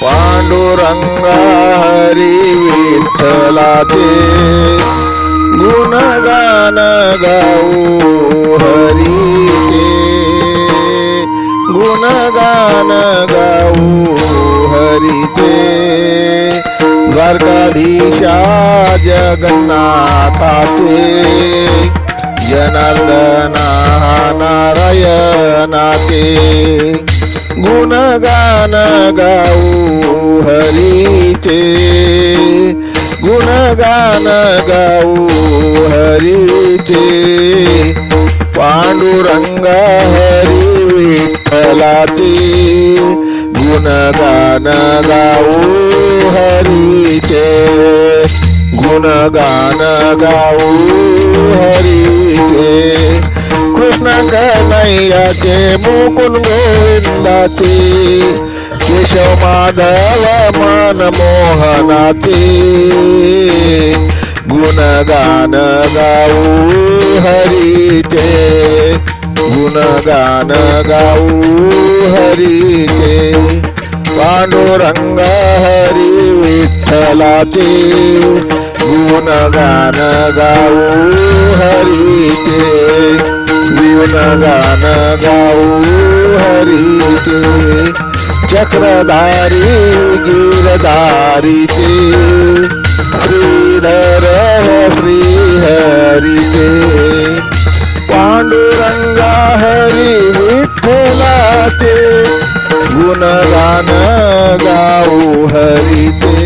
पांडुरंगा हरी विठ्ठलाचे गुणगान गाऊ हरीचे गुणगान गाऊ हरीचे द्वारकाधीशा जगन्नाथाचे जनार्दना नारायणाचे गुणगान गाऊ हरीचे गुणगान गाऊ हरीचे पांडुरंग हरी विठ्ठलाचे गुणगान गाऊ हरीचे गुणगान गाऊ हरीचे कृष्ण कन्हैयाचे मुकुंद गोविंदाचे केशव माधव मन मोहनाचे गुणगान गाऊ हरीचे गुणगान गाऊ हरीचे पांडुरंग हरी विठ्ठलाचे गुणगान गाऊ हरीचे गुणगान गाऊ हरीचे चक्रधारी गिरधारीचे श्रीधर श्रीहरीचे पांडुरंगा हरी विठ्ठलाचे गुणगान गाऊ हरीचे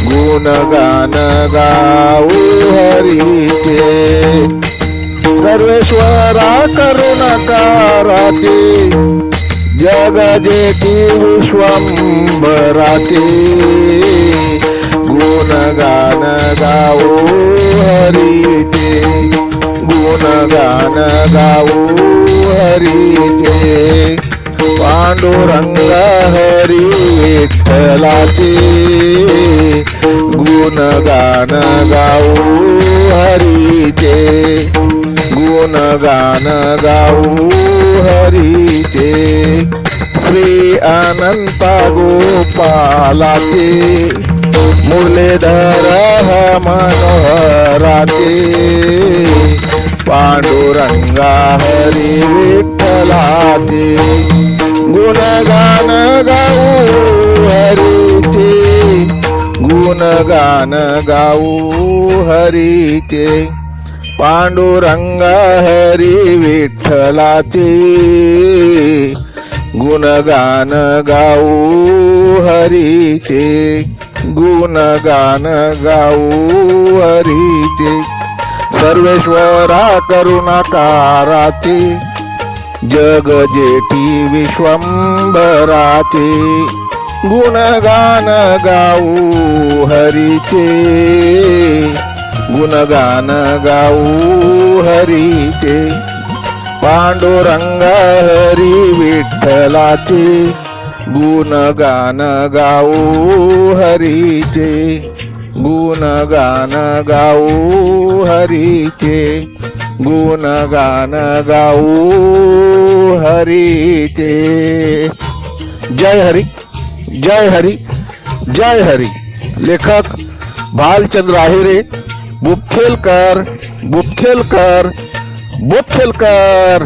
गुणगान गाऊ हरीचे सर्वेश्वरा करुणाकाराचे जग जेठी विश्वंभराचे गुणगान गाऊ हरीचे गुणगान गाऊ हरीचे पांडुरंग हरी विठ्ठलाचे गुणगान गाऊ हरीचे गुणगान गाऊ हरीचे श्री अनंत गोपालाचे मुरलीधर मनोहराचे पांडुरंगा हरी विठ्ठलाचे गुणगान गाऊ हरीचे गुणगान गाऊ हरीचे पांडुरंगा हरी विठ्ठलाचे गुणगान गाऊ हरीचे गुणगान गाऊ हरीचे सर्वेश्वरा करुणाकाराचे जग जेठी विश्वंभराचे गुणगान गाऊ हरीचे गुणगान गाऊ हरीचे पांडुरंग हरी विठ्ठलाचे गुणगान गाऊ हरीचे गुणगान गाऊ हरीचे गुणगान गाऊ हरीचे जय हरी जय हरी जय हरी लेखक भालचंद्र आहिरे बुटखेलकर बुटखेलकर बुटखेलकर